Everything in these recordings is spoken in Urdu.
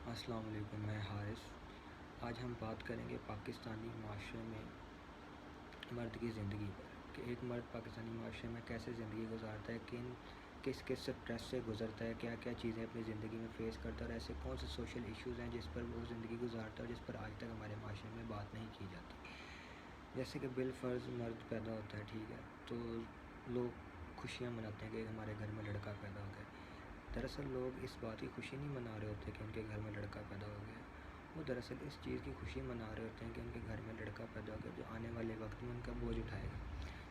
السلام علیکم، میں حارث۔ آج ہم بات کریں گے پاکستانی معاشرے میں مرد کی زندگی پر کہ ایک مرد پاکستانی معاشرے میں کیسے زندگی گزارتا ہے، کس اسٹریس سے گزرتا ہے، کیا کیا چیزیں اپنی زندگی میں فیس کرتا ہے اور ایسے کون سے سوشل ایشوز ہیں جس پر وہ زندگی گزارتا ہے اور جس پر آج تک ہمارے معاشرے میں بات نہیں کی جاتی۔ جیسے کہ بالفرض مرد پیدا ہوتا ہے، ٹھیک ہے، تو لوگ خوشیاں مناتے ہیں کہ ہمارے گھر میں لڑکا پیدا ہو گیا۔ دراصل لوگ اس بات کی خوشی نہیں منا رہے ہوتے کہ ان کے گھر میں لڑکا پیدا ہو گیا، وہ دراصل اس چیز کی خوشی منا رہے ہوتے ہیں کہ ان کے گھر میں لڑکا پیدا ہو گیا جو آنے والے وقت میں ان کا بوجھ اٹھائے گا،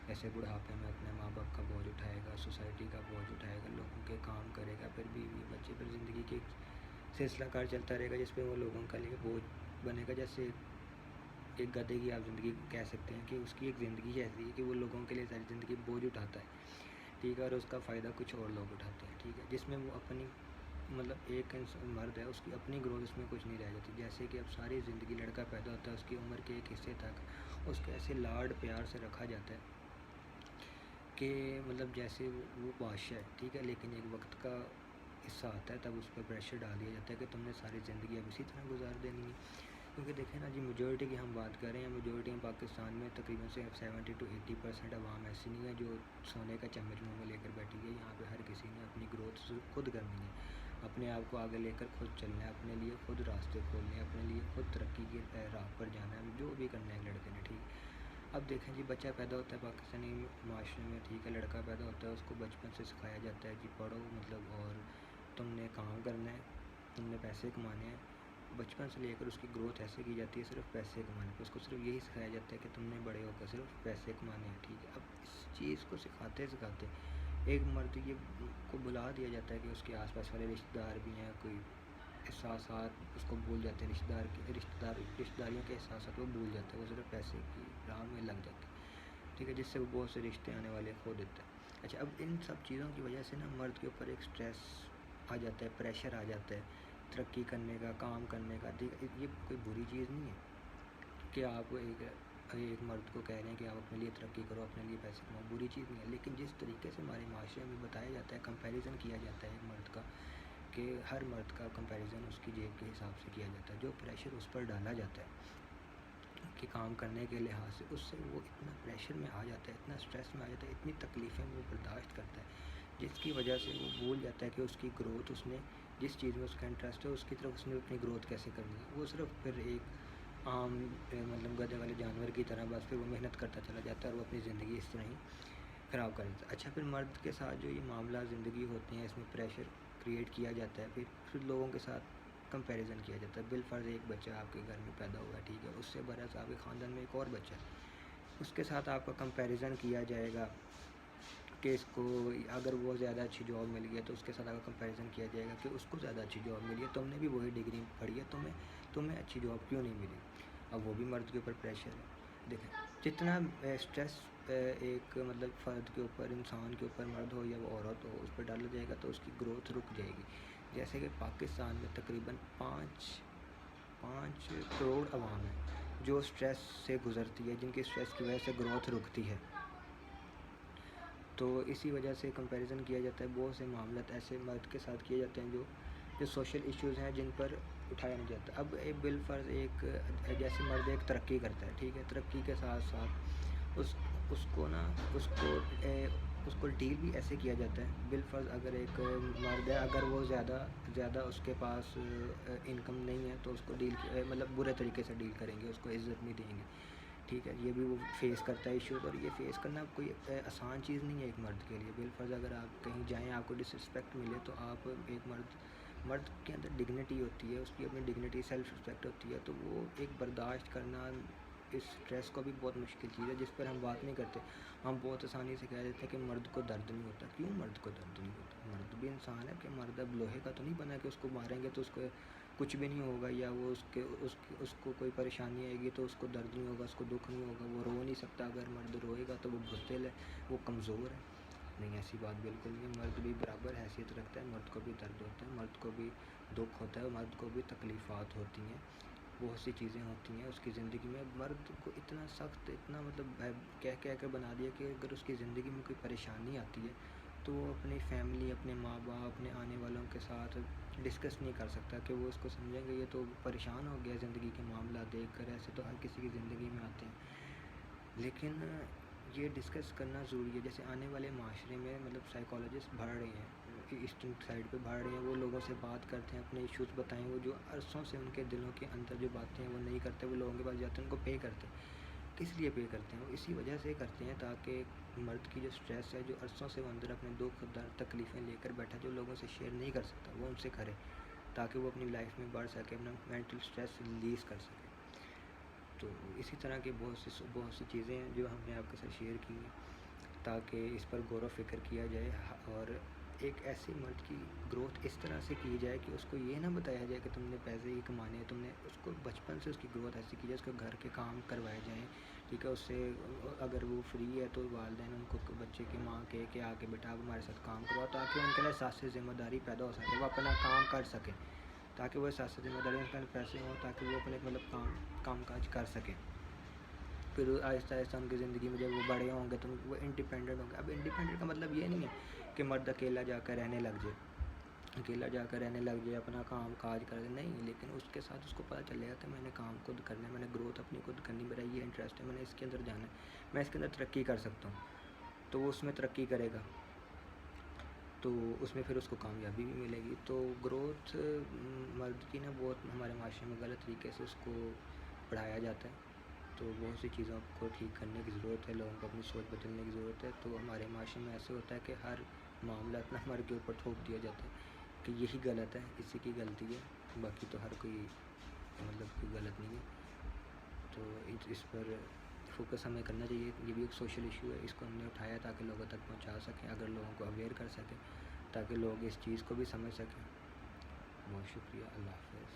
جیسے بڑھاپے میں اپنے ماں باپ کا بوجھ اٹھائے گا، سوسائٹی کا بوجھ اٹھائے گا، لوگوں کے کام کرے گا، پھر بیوی بچے، پھر زندگی کے ایک سلسلہ کار چلتا رہے گا جس پہ وہ لوگوں کے لیے بوجھ بنے گا۔ جیسے ایک گدھے کی آپ زندگی کہہ سکتے ہیں کہ اس کی ایک زندگی ایسی ہے کہ وہ لوگوں کے لیے ساری زندگی بوجھ اٹھاتا ہے، ٹھیک ہے، اور اس کا فائدہ کچھ اور لوگ اٹھاتے ہیں، ٹھیک ہے، جس میں وہ اپنی ایک مرد ہے، اس کی اپنی گروتھ اس میں کچھ نہیں رہ جاتی۔ جیسے کہ اب ساری زندگی لڑکا پیدا ہوتا ہے، اس کی عمر کے ایک حصے تک اس کو ایسے لاڈ پیار سے رکھا جاتا ہے کہ جیسے وہ بادشاہ ہے، ٹھیک ہے، لیکن ایک وقت کا حصہ آتا ہے تب اس پہ پریشر ڈال دیا جاتا ہے کہ تم نے ساری زندگی اب اسی طرح گزار دینی ہے۔ کیونکہ دیکھیں نا جی، میجورٹی کی ہم بات کر رہے ہیں، میجورٹی میں پاکستان میں تقریباً سے 70 to 80% عوام ایسی نہیں ہے جو سونے کا چمچ منہ میں لے کر بیٹھی ہے۔ یہاں پہ ہر کسی نے اپنی گروتھ خود کرنی ہے، اپنے آپ کو آگے لے کر خود چلنا ہے، اپنے لیے خود راستے کھولنے ہیں، اپنے لیے خود ترقی کی راہ پر جانا ہے، جو بھی کرنا ہے ایک لڑکے نے، ٹھیک۔ اب دیکھیں جی، بچہ پیدا ہوتا ہے پاکستانی معاشرے میں، ٹھیک ہے، لڑکا پیدا ہوتا ہے، اس کو بچپن سے سکھایا جاتا ہے جی پڑھو، اور تم نے کام کرنا ہے، تم نے پیسے کمانے ہیں۔ بچپن سے لے کر اس کی گروتھ ایسے کی جاتی ہے صرف پیسے کمانے پہ، اس کو صرف یہی سکھایا جاتا ہے کہ تم نے بڑے ہو کر صرف پیسے کمانے ہیں، ٹھیک ہے۔ اب اس چیز کو سکھاتے ایک مرد یہ کو بلا دیا جاتا ہے کہ اس کے آس پاس والے رشتہ دار بھی ہیں، کوئی احساسات اس کو بھول جاتے ہیں، رشتہ داریوں کے احساسات وہ بھول جاتے ہیں، وہ صرف پیسے کی راہ میں لگ جاتے ہیں، ٹھیک ہے، جس سے وہ بہت سے رشتے آنے والے کھو دیتا ہے۔ اچھا، اب ان سب چیزوں کی وجہ سے نا مرد کے اوپر ایک سٹریس آ جاتا ہے، پریشر آ جاتا ہے ترقی کرنے کا، کام کرنے کا، یہ کوئی بری چیز نہیں ہے کہ آپ ایک مرد کو کہہ رہے ہیں کہ آپ اپنے لیے ترقی کرو، اپنے لیے پیسے کماؤ، بری چیز نہیں ہے، لیکن جس طریقے سے ہمارے معاشرے میں بتایا جاتا ہے، کمپیریزن کیا جاتا ہے ایک مرد کا، کہ ہر مرد کا کمپیریزن اس کی جیب کے حساب سے کیا جاتا ہے، جو پریشر اس پر ڈالا جاتا ہے کہ کام کرنے کے لحاظ سے، اس سے وہ اتنا پریشر میں آ جاتا ہے، اتنا سٹریس میں آ جاتا ہے، اتنی تکلیفیں وہ برداشت کرتا ہے، جس کی وجہ سے وہ بھول جاتا ہے کہ اس کی گروتھ، اس نے جس چیز میں اس کا انٹرسٹ ہے اس کی طرف اس نے اپنی گروتھ کیسے کرنی ہے۔ وہ صرف پھر ایک عام گدھے والے جانور کی طرح بس پھر وہ محنت کرتا چلا جاتا ہے اور وہ اپنی زندگی اس طرح ہی خراب کر دیتا ہے۔ اچھا، پھر مرد کے ساتھ جو یہ معاملہ زندگی ہوتے ہیں، اس میں پریشر کریٹ کیا جاتا ہے، پھر لوگوں کے ساتھ کمپیریزن کیا جاتا ہے۔ بالفرض ایک بچہ آپ کے گھر میں پیدا ہوا ہے، ٹھیک ہے، اس سے برعکس آپ کے خاندان میں ایک اور بچہ ہے، اس کے ساتھ آپ کا کمپیریزن کیا جائے گا کہ اس کو اگر وہ زیادہ اچھی جاب مل گئی ہے تو اس کے ساتھ اگر کمپیریزن کیا جائے گا کہ اس کو زیادہ اچھی جاب ملی ہے، تم نے بھی وہی ڈگری پڑھی ہے، تمہیں اچھی جاب کیوں نہیں ملی؟ اب وہ بھی مرد کے اوپر پریشر ہے۔ دیکھیں، جتنا اسٹریس ایک فرد کے اوپر، انسان کے اوپر، مرد ہو یا وہ عورت ہو، اس پہ ڈالا جائے گا تو اس کی گروتھ رک جائے گی۔ جیسے کہ پاکستان میں تقریباً 5 کروڑ عوام ہیں جو اسٹریس سے گزرتی ہے، جن کی اسٹریس کی وجہ سے گروتھ رکتی ہے، تو اسی وجہ سے کمپیریزن کیا جاتا ہے۔ بہت سے معاملات ایسے مرد کے ساتھ کیے جاتے ہیں جو سوشل ایشوز ہیں جن پر اٹھایا نہیں جاتا۔ اب بالفرض ایک جیسے مرد ایک ترقی کرتا ہے، ٹھیک ہے، ترقی کے ساتھ ساتھ اس کو ڈیل بھی ایسے کیا جاتا ہے۔ بالفرض اگر ایک مرد ہے، اگر وہ زیادہ اس کے پاس انکم نہیں ہے تو اس کو برے طریقے سے ڈیل کریں گے، اس کو عزت نہیں دیں گے، ٹھیک ہے، یہ بھی وہ فیس کرتا ہے ایشوز، اور یہ فیس کرنا کوئی آسان چیز نہیں ہے ایک مرد کے لیے۔ بالفرض اگر آپ کہیں جائیں، آپ کو ڈس رسپیکٹ ملے تو آپ ایک مرد کے اندر ڈگنیٹی ہوتی ہے، اس کی اپنی ڈگنیٹی، سیلف رسپیکٹ ہوتی ہے، تو وہ ایک برداشت کرنا اس سٹریس کو بھی بہت مشکل چیز ہے جس پر ہم بات نہیں کرتے۔ ہم بہت آسانی سے کہہ دیتے ہیں کہ مرد کو درد نہیں ہوتا۔ کیوں مرد کو درد نہیں ہوتا؟ مرد بھی انسان ہے، کہ مرد اب لوہے کا تو نہیں بنا کہ اس کو ماریں گے تو اس کو کچھ بھی نہیں ہوگا، یا وہ اس کو کوئی پریشانی آئے گی تو اس کو درد نہیں ہوگا، اس کو دکھ نہیں ہوگا، وہ رو نہیں سکتا۔ اگر مرد روئے گا تو وہ بزدل ہے، وہ کمزور ہے۔ نہیں، ایسی بات بالکل نہیں ہے، مرد بھی برابر حیثیت رکھتا ہے، مرد کو بھی درد ہوتا ہے، مرد کو بھی دکھ ہوتا ہے، مرد کو بھی تکلیفات ہوتی ہیں، بہت سی چیزیں ہوتی ہیں اس کی زندگی میں۔ مرد کو اتنا سخت، اتنا کہہ کر بنا دیا کہ اگر اس کی زندگی میں کوئی پریشانی آتی ہے تو وہ اپنی فیملی، اپنے ماں باپ، اپنے آنے والوں کے ساتھ ڈسکس نہیں کر سکتا کہ وہ اس کو سمجھیں گے یہ تو پریشان ہو گیا زندگی کے معاملات دیکھ کر، ایسے تو ہر کسی کی زندگی میں آتے ہیں، لیکن یہ ڈسکس کرنا ضروری ہے۔ جیسے آنے والے معاشرے میں مطلب سائیکالوجسٹ بڑھ رہے ہیں، ایسٹرن سائڈ پہ بڑھ رہے ہیں، وہ لوگوں سے بات کرتے ہیں، اپنے ایشوز بتائیں، وہ جو عرصوں سے ان کے دلوں کے اندر جو باتیں ہیں وہ نہیں کرتے، وہ لوگوں کے پاس جاتے ہیں، ان کو پے کرتے ہیں۔ کس لیے پے کرتے ہیں؟ وہ اسی وجہ سے کرتے ہیں تاکہ ایک مرد کی جو سٹریس ہے، جو عرصوں سے وہ اندر اپنے دکھ درد تکلیفیں لے کر بیٹھا، جو لوگوں سے شیئر نہیں کر سکتا، وہ ان سے کرے تاکہ وہ اپنی لائف میں بڑھ سکے، اپنا مینٹل سٹریس ریلیز کر سکے۔ تو اسی طرح کی بہت سی چیزیں ہیں جو ہم نے آپ کے ساتھ شیئر کی ہیں تاکہ اس پر غور و فکر کیا جائے، اور ایک ایسے مرد کی گروتھ اس طرح سے کی جائے کہ اس کو یہ نہ بتایا جائے کہ تم نے پیسے ہی کمانے ہیں، تم نے اس کو بچپن سے اس کی گروتھ ایسی کی جائے، اس کو گھر کے کام کروائے جائیں، ٹھیک ہے، اس سے اگر وہ فری ہے تو والدین ان کو بچے کی ماں کہے کہ آ کے بیٹا آپ ہمارے ساتھ کام کرواؤ، تاکہ ان کے لیے احساس ذمہ داری پیدا ہو سکے، وہ اپنا کام کر سکیں، تاکہ وہ احساس ذمہ داری ان کے پیسے ہوں، تاکہ وہ اپنے مطلب کام کاج کر سکیں۔ پھر آہستہ آہستہ ان کی زندگی میں جب وہ بڑے ہوں گے تو وہ انڈیپینڈنٹ ہوں گے۔ اب انڈیپینڈنٹ کا مطلب یہ نہیں ہے کہ مرد اکیلا جا کر رہنے لگ جائے، اپنا کام کاج کر دے، نہیں، لیکن اس کے ساتھ اس کو پتہ چلے گا کہ میں نے کام خود کرنا ہے، میں نے گروتھ اپنی خود کرنی، میرا یہ انٹرسٹ ہے، میں نے اس کے اندر جانا ہے، میں اس کے اندر ترقی کر سکتا ہوں، تو وہ اس میں ترقی کرے گا، تو اس میں پھر اس کو کامیابی بھی ملے گی۔ تو گروتھ مرد کی نا بہت ہمارے معاشرے میں غلط طریقے سے اس کو پڑھایا جاتا ہے، تو بہت سی چیزوں کو ٹھیک کرنے کی ضرورت ہے، لوگوں کو اپنی سوچ بدلنے کی ضرورت ہے۔ تو ہمارے معاشرے میں ایسے ہوتا ہے کہ ہر معاملہ اتنا مرد کے اوپر تھوپ دیا جاتا ہے کہ یہی غلط ہے، اسی کی غلطی ہے، باقی تو ہر کوئی مطلب کوئی غلط نہیں ہے۔ تو اس پر فوکس ہمیں کرنا چاہیے، یہ بھی ایک سوشل ایشو ہے، اس کو ہم نے اٹھایا تاکہ لوگوں تک پہنچا سکیں، اگر لوگوں کو اویئر کر سکیں تاکہ لوگ اس چیز کو بھی سمجھ سکیں۔ بہت شکریہ، اللہ حافظ۔